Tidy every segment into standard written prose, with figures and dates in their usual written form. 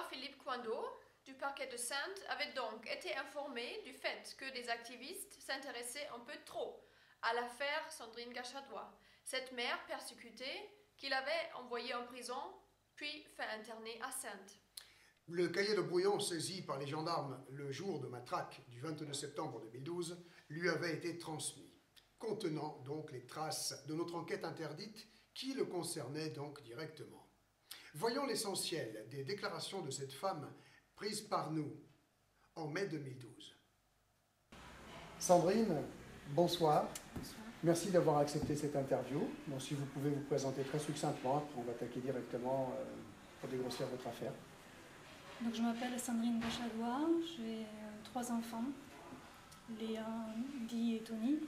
procureur Philippe Coindeau du parquet de Saintes avait donc été informé du fait que des activistes s'intéressaient un peu trop à l'affaire Sandrine Gachatois, cette mère persécutée qu'il avait envoyée en prison puis fait interner à Saintes. Le cahier de brouillon saisi par les gendarmes le jour de ma traque du 22 septembre 2012 lui avait été transmis, contenant donc les traces de notre enquête interdite qui le concernait donc directement. Voyons l'essentiel des déclarations de cette femme prises par nous en mai 2012. Sandrine, bonsoir. Bonsoir. Merci d'avoir accepté cette interview. Bon, si vous pouvez vous présenter très succinctement, après on va attaquer directement pour dégrossir votre affaire. Donc, je m'appelle Sandrine Gachatois, j'ai 3 enfants, Léa, Di et Tony.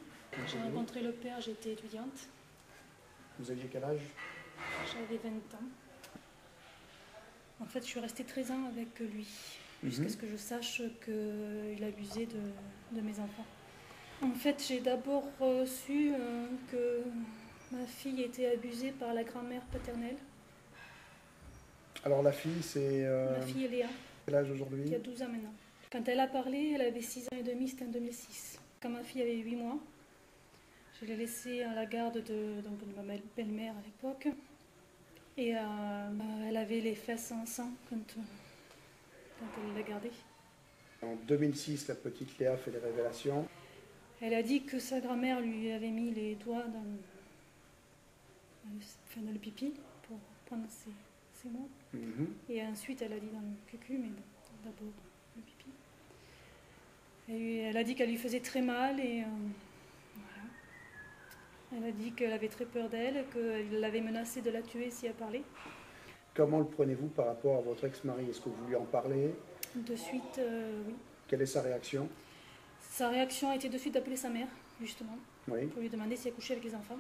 J'ai rencontré le père, j'étais étudiante. Vous aviez quel âge? J'avais 20 ans. En fait, je suis restée 13 ans avec lui, jusqu'à ce que je sache qu'il abusait de mes enfants. En fait, j'ai d'abord su que ma fille était abusée par la grand-mère paternelle. Alors la fille, c'est... Ma fille Léa. Quel âge aujourd'hui? Qui a 12 ans maintenant. Quand elle a parlé, elle avait 6 ans et demi, c'était en 2006. Quand ma fille avait 8 mois, je l'ai laissée à la garde de ma belle-mère à l'époque. Et elle avait les fesses en sang quand elle l'a gardée. En 2006, la petite Léa fait des révélations. Elle a dit que sa grand-mère lui avait mis les doigts dans le pipi pour prendre ses mots. Et ensuite, elle a dit dans le cucu, mais d'abord le pipi. Et elle a dit qu'elle lui faisait très mal et voilà. Elle a dit qu'elle avait très peur d'elle, qu'il l'avait menacée de la tuer si elle parlait. Comment le prenez-vous par rapport à votre ex-mari? Est-ce que vous lui en parlez? De suite, oui. Quelle est sa réaction? Sa réaction a été de suite d'appeler sa mère, justement, Oui. pour lui demander si elle couchait avec les enfants.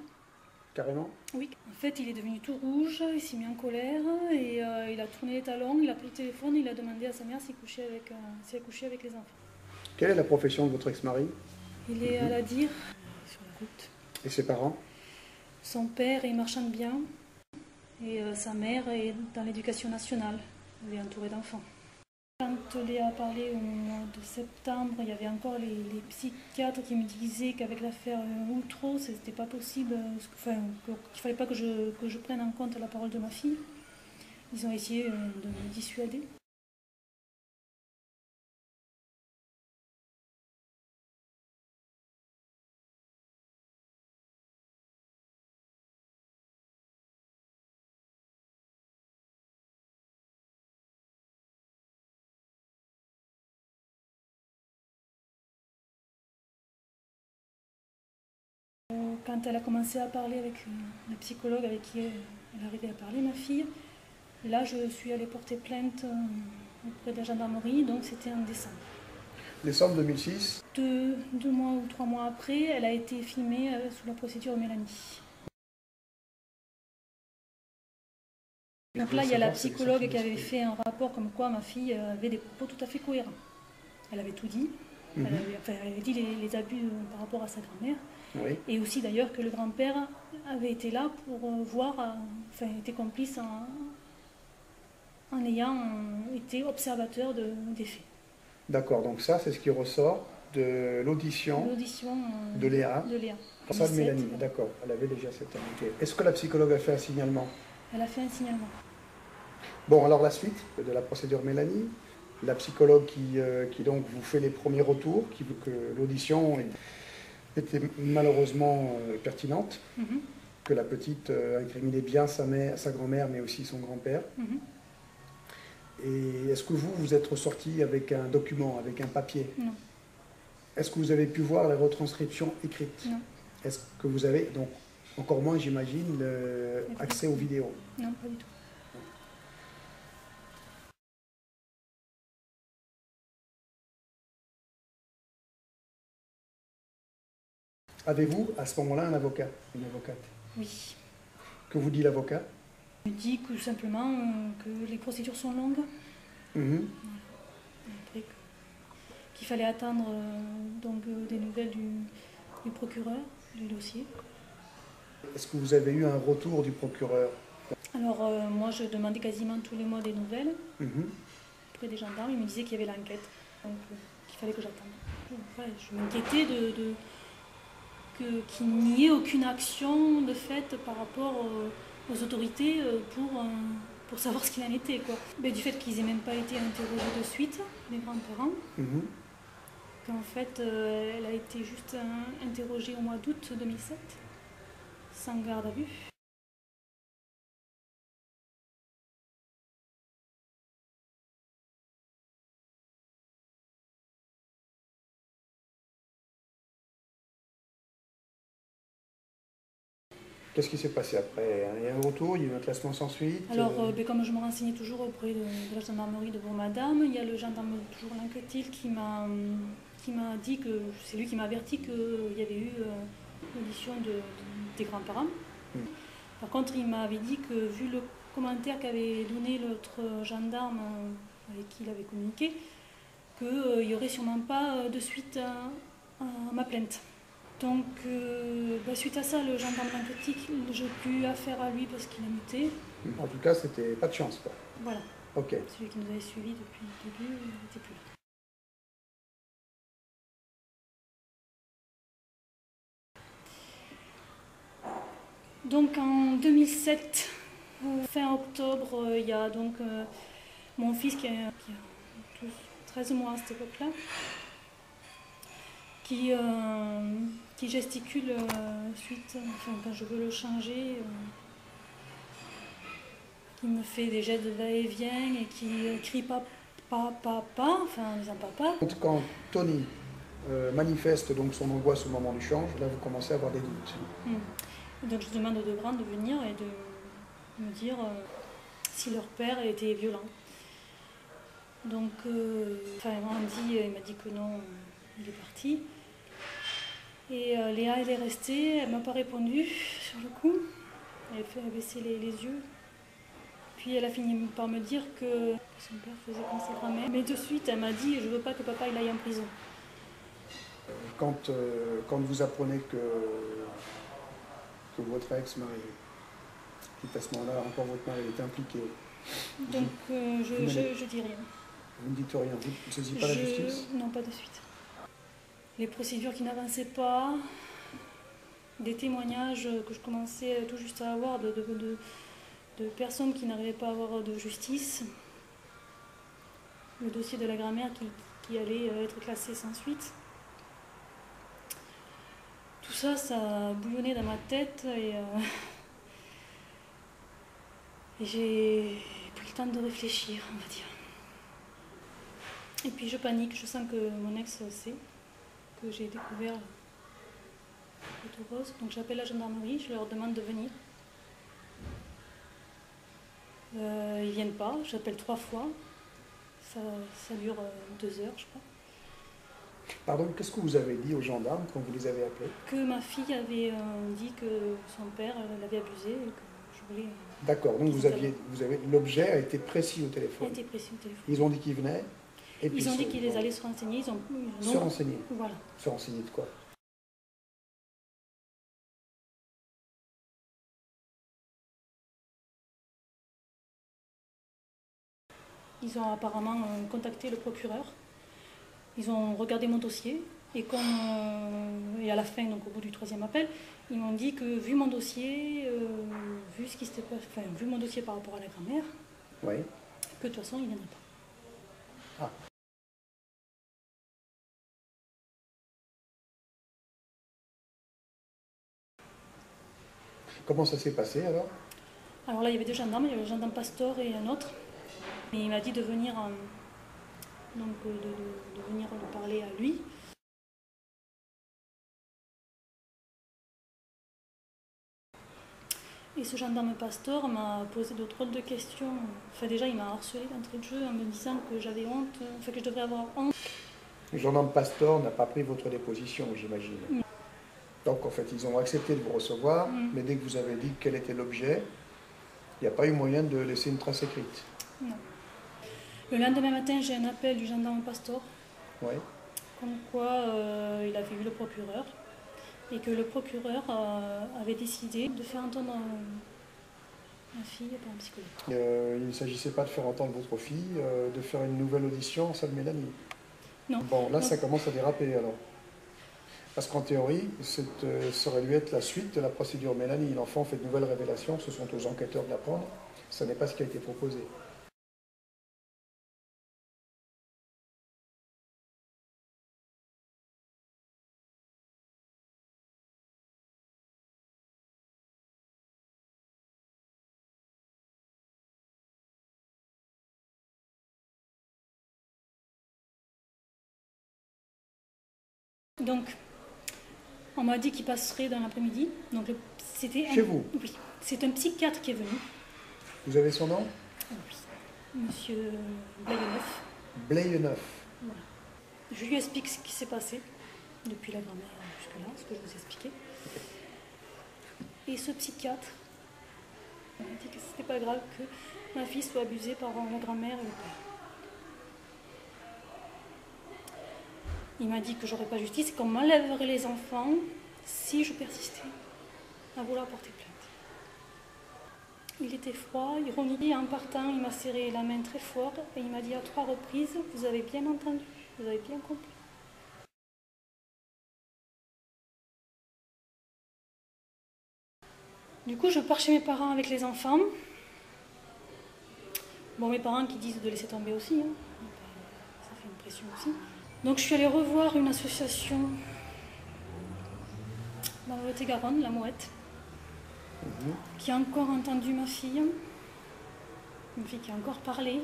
Carrément? Oui. En fait, il est devenu tout rouge, il s'est mis en colère et il a tourné les talons, il a pris le téléphone, il a demandé à sa mère si elle couchait avec les enfants. Quelle est la profession de votre ex-mari? Il est à la dire, sur la route. Et ses parents? Son père est marchand de biens et sa mère est dans l'éducation nationale, elle est entourée d'enfants. Quand Léa a parlé au mois de septembre, il y avait encore les psychiatres qui me disaient qu'avec l'affaire Outreau, c'était pas possible, qu'il fallait pas que je prenne en compte la parole de ma fille. Ils ont essayé de me dissuader. Quand elle a commencé à parler avec la psychologue avec qui elle arrivait à parler, ma fille, là je suis allée porter plainte auprès de la gendarmerie, donc c'était en décembre. Décembre 2006. 2 mois ou 3 mois après, elle a été filmée sous la procédure Mélanie. Donc là, il y a la psychologue qui avait fait un rapport comme quoi ma fille avait des propos tout à fait cohérents. Elle avait tout dit. Elle avait dit les abus par rapport à sa grand-mère. Oui. Et aussi d'ailleurs que le grand-père avait été là pour voir, était complice en ayant été observateur des faits. D'accord, donc ça c'est ce qui ressort de l'audition de Léa. Ça de Mélanie, d'accord, elle avait déjà cette année. Est-ce que la psychologue a fait un signalement? Elle a fait un signalement. Bon, alors la suite de la procédure Mélanie, la psychologue qui donc vous fait les premiers retours, qui veut que l'audition était malheureusement pertinente, que la petite incriminait bien sa grand-mère, mais aussi son grand-père. Et est-ce que vous êtes ressorti avec un document, avec un papier? Non. Est-ce que vous avez pu voir la retranscription écrite? Non. Est-ce que vous avez, donc encore moins j'imagine, accès aux vidéos? Non, pas du tout. Avez-vous à ce moment-là un avocat, une avocate? Oui. Que vous dit l'avocat? Il me dit que simplement que les procédures sont longues. Après, qu'il fallait attendre donc, des nouvelles du procureur, du dossier. Est-ce que vous avez eu un retour du procureur? Alors moi je demandais quasiment tous les mois des nouvelles. auprès des gendarmes, ils me disaient qu'il y avait l'enquête, donc qu'il fallait que j'attende. Voilà, je m'inquiétais qu'il n'y ait aucune action de fait par rapport aux autorités pour savoir ce qu'il en était, quoi. Mais du fait qu'ils n'aient même pas été interrogés de suite, les grands-parents, qu'en fait elle a été juste interrogée au mois d'août 2007, sans garde à vue. Qu'est-ce qui s'est passé après? Il y a un retour, il y a eu un classement sans suite? Alors, comme je me renseignais toujours auprès de la gendarmerie de Bourg-Madame, il y a le gendarme, toujours l'enquêtil, qui m'a dit que, c'est lui qui m'a averti qu'il y avait eu l'audition des grands-parents. Par contre, il m'avait dit que, vu le commentaire qu'avait donné l'autre gendarme avec qui il avait communiqué, qu'il n'y aurait sûrement pas de suite à ma plainte. Donc, suite à ça, le gendarme d'enquête, j'ai plus affaire à lui parce qu'il a muté. En tout cas, c'était pas de chance, quoi. Voilà. Ok. Celui qui nous avait suivis depuis le début, il n'était plus là. Donc, en 2007, fin octobre, il y a donc mon fils qui a 13 mois à cette époque-là, qui gesticule quand je veux le changer, qui me fait des gestes de va-et-vient et qui crie papa, en disant papa. Quand Tony manifeste donc son angoisse au moment du change, là vous commencez à avoir des doutes. Donc je demande aux deux grands de venir et de me dire si leur père était violent. Donc il m'a dit que non, il est parti. Et Léa, elle est restée, elle m'a pas répondu sur le coup. Elle a baissé les yeux. Puis elle a fini par me dire que son père faisait comme sa grand-mère. Mais de suite, elle m'a dit, je veux pas que papa il aille en prison. Quand vous apprenez que votre ex-mari, qui à ce moment-là, encore votre mari, est impliqué. Donc je dis rien. Vous ne dites rien, vous ne saisissez pas la justice? Non, pas de suite. Les procédures qui n'avançaient pas, des témoignages que je commençais tout juste à avoir de personnes qui n'arrivaient pas à avoir de justice, le dossier de la grand-mère qui allait être classé sans suite. Tout ça, ça a bouillonné dans ma tête et j'ai pris le temps de réfléchir, on va dire. Et puis je panique, je sens que mon ex sait que j'ai découvert la photo rose. Donc j'appelle la gendarmerie, je leur demande de venir. Ils viennent pas, j'appelle 3 fois. Ça dure 2 heures, je crois. Pardon, qu'est-ce que vous avez dit aux gendarmes quand vous les avez appelés? Que ma fille avait dit que son père l'avait abusée et que je voulais... D'accord, donc l'objet a été précis au téléphone. A été précis au téléphone. Ils ont dit qu'ils venaient? Et ils ont dit qu'ils allaient se renseigner. Se renseigner? Voilà. Se renseigner de quoi? Ils ont apparemment contacté le procureur. Ils ont regardé mon dossier. Et à la fin, donc au bout du 3e appel, ils m'ont dit que vu mon dossier, vu ce qui s'était passé, vu mon dossier par rapport à la grand-mère, oui, que de toute façon, il ne viendrait pas. Ah. Comment ça s'est passé alors? Alors là, il y avait 2 gendarmes, il y avait le gendarme Pastor et un autre. Et il m'a dit de venir, de venir parler à lui. Et ce gendarme Pastor m'a posé d'autres drôles de questions. Enfin déjà, il m'a harcelé d'entrée de jeu en me disant que j'avais honte, que je devrais avoir honte. Le gendarme Pastor n'a pas pris votre déposition, j'imagine. Donc en fait, ils ont accepté de vous recevoir, mais dès que vous avez dit quel était l'objet, il n'y a pas eu moyen de laisser une trace écrite. Non. Le lendemain matin, j'ai un appel du gendarme Pastor. Oui. Comme quoi il avait vu le procureur et que le procureur avait décidé de faire entendre ma fille par un psychologue. Il ne s'agissait pas de faire entendre votre fille, de faire une nouvelle audition en salle Mélanie. Non. Bon, là, Non. ça commence à déraper alors. Parce qu'en théorie, ça aurait dû être la suite de la procédure Mélanie. L'enfant fait de nouvelles révélations, ce sont aux enquêteurs de l'apprendre. Ce n'est pas ce qui a été proposé. Donc, on m'a dit qu'il passerait dans l'après-midi. Donc, c'était Chez vous? Oui, c'est un psychiatre qui est venu. Vous avez son nom? Oui, monsieur Blayeneuf. Blayeneuf. Voilà. Je lui explique ce qui s'est passé depuis la grand-mère jusque-là, ce que je vous ai expliqué. Et ce psychiatre m'a dit que c'était pas grave que ma fille soit abusée par la grand-mère et le père. Il m'a dit que j'aurais pas justice et qu'on m'enlèverait les enfants si je persistais à vouloir porter plainte. Il était froid, ironique, et en partant, il m'a serré la main très fort et il m'a dit à 3 reprises « Vous avez bien entendu, vous avez bien compris ». Du coup, je pars chez mes parents avec les enfants. Bon, mes parents qui disent de laisser tomber aussi, hein. Ça fait une pression aussi. Donc je suis allée revoir une association dans le Lot-et-Garonne, la Mouette, qui a encore entendu ma fille qui a encore parlé.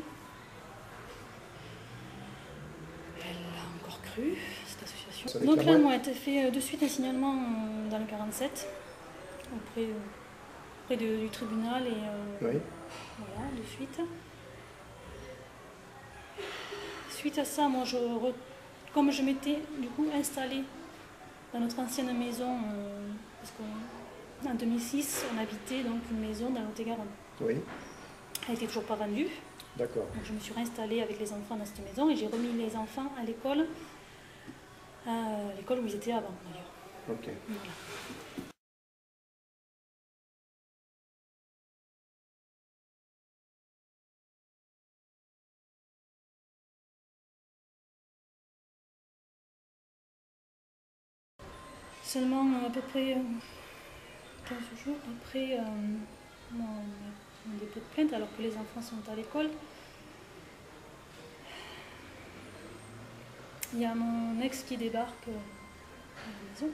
Elle a encore cru, cette association. Donc la Mouette fait de suite un signalement dans le 47, auprès du tribunal et Oui. voilà, de suite. Suite à ça, moi, comme je m'étais du coup installée dans notre ancienne maison, parce qu'en 2006, on habitait donc une maison dans le Lot-et-Garonne. Oui. Elle n'était toujours pas vendue. D'accord. Donc je me suis réinstallée avec les enfants dans cette maison et j'ai remis les enfants à l'école où ils étaient avant d'ailleurs. Ok. Voilà. Seulement à peu près 15 jours après mon dépôt de plainte, alors que les enfants sont à l'école, il y a mon ex qui débarque à la maison,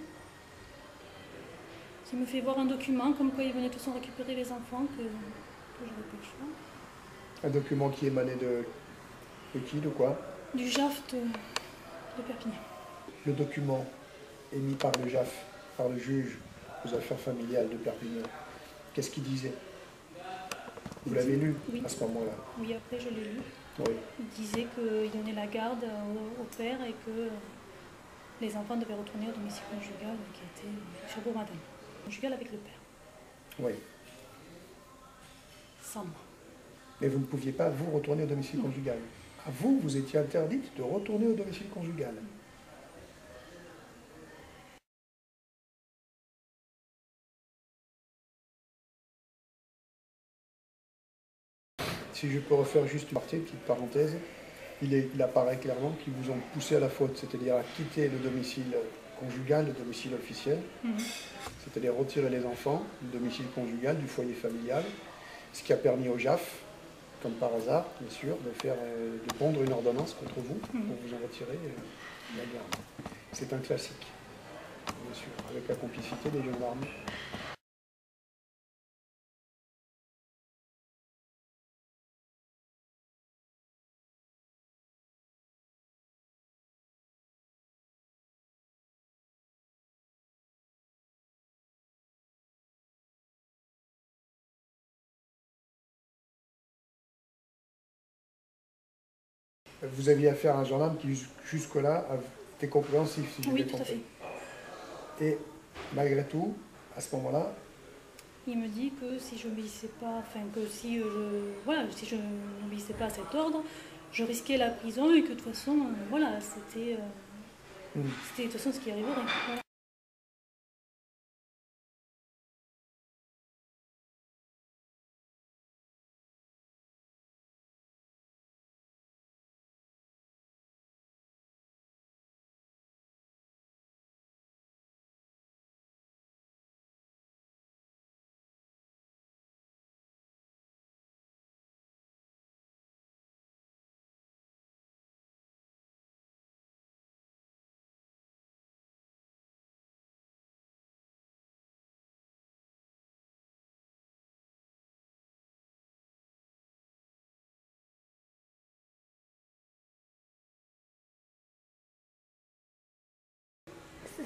qui me fait voir un document comme quoi il venait de toute façon récupérer les enfants, que j'avais pas le choix. Un document qui émanait de qui, de quoi? Du JAF de Perpignan. Le document émis par le JAF, par le juge aux affaires familiales de Perpignan, qu'est-ce qu'il disait? Vous l'avez lu Oui. À ce moment-là? Oui, après je l'ai lu. Oui. Il disait qu'il donnait la garde au père et que les enfants devaient retourner au domicile conjugal qui était sur Bourg-Madame. Conjugal avec le père. Oui. Sans moi. Mais vous ne pouviez pas, vous, retourner au domicile conjugal. À vous, vous étiez interdite de retourner au domicile conjugal. Si je peux refaire juste une petite parenthèse, il apparaît clairement qu'ils vous ont poussé à la faute, c'est-à-dire à quitter le domicile conjugal, le domicile officiel, c'est-à-dire retirer les enfants du domicile conjugal, du foyer familial, ce qui a permis au JAF, comme par hasard, bien sûr, de prendre une ordonnance contre vous pour vous en retirer la garde. C'est un classique, bien sûr, avec la complicité des gendarmes. Vous aviez affaire à un gendarme qui, jusque-là, était compréhensif, si j'ai bien compris. Oui, tout à fait. Et malgré tout, à ce moment-là, Il me dit que si je n'obéissais pas, si je n'obéissais pas à cet ordre, je risquais la prison et que de toute façon, c'était de toute façon ce qui arriverait. Voilà.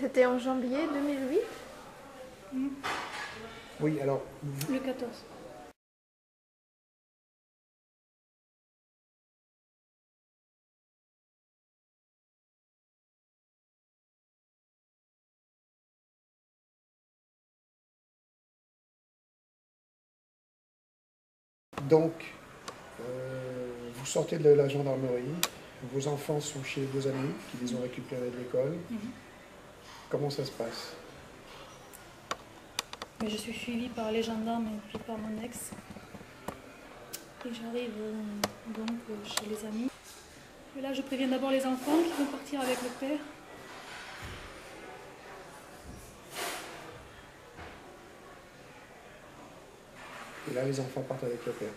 C'était en janvier 2008. Oui, alors, Le 14. donc, vous sortez de la gendarmerie, vos enfants sont chez vos amis qui les ont récupérés de l'école. Comment ça se passe? Mais je suis suivie par les gendarmes et puis par mon ex. Et j'arrive donc chez les amis. Et là, je préviens d'abord les enfants qui vont partir avec le père. Et là, les enfants partent avec le père.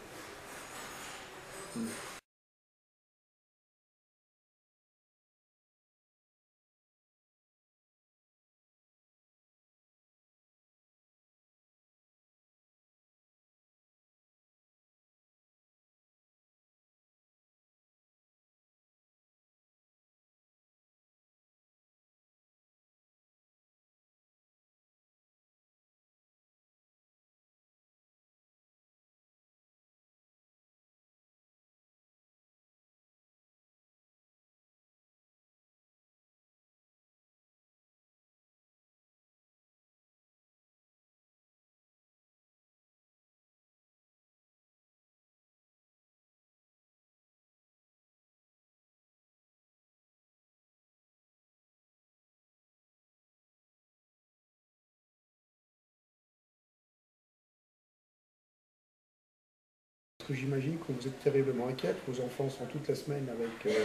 Parce que j'imagine que vous êtes terriblement inquiète, vos enfants sont toute la semaine avec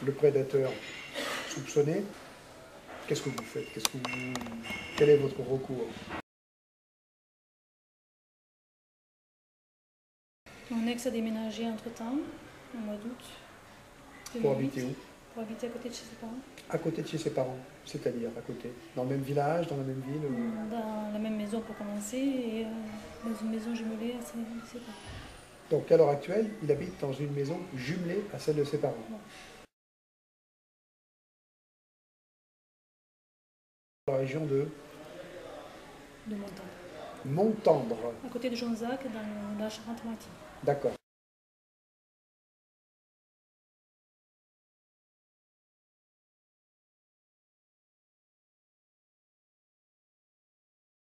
le prédateur soupçonné. Qu'est-ce que vous faites? Quel est votre recours? Mon ex a déménagé entre-temps, au mois d'août 2008. Pour habiter où? Pour habiter à côté de chez ses parents. À côté de chez ses parents, c'est-à-dire à côté? Dans le même village, dans la même ville? Dans la même maison pour commencer, et dans une maison jumelée à ses parents. Donc à l'heure actuelle, il habite dans une maison jumelée à celle de ses parents. Ouais. Dans la région de Montendre. Montendre. À côté de Jonzac, dans la Charente-Maritime. D'accord.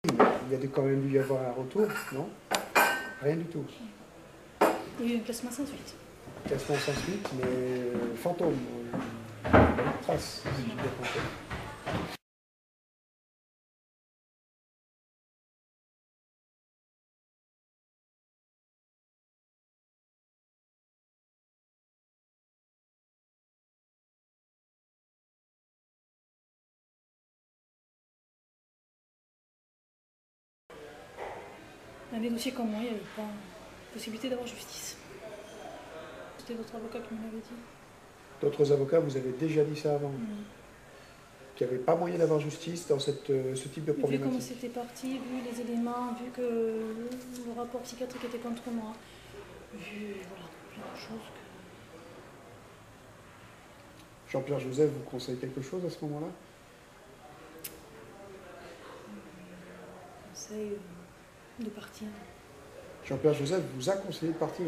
Il y a quand même dû y avoir un retour, non? Rien du tout. Il y a eu un placement sans suite. Classement sans suite, mais fantôme. Une trace, si j'ai bien compris. Dans des dossiers comme moi, il n'y avait pas possibilité d'avoir justice. C'était d'autres avocats qui me l'avaient dit. D'autres avocats, vous avez déjà dit ça avant? Qu'il n'y avait pas moyen d'avoir justice dans ce type de Vu problématique? comment c'était parti, vu les éléments, vu que le rapport psychiatrique était contre moi, vu voilà, plein de choses que... Jean-Pierre Joseph vous conseille quelque chose à ce moment-là? Conseil de partir. Jean-Pierre Joseph vous a conseillé de partir?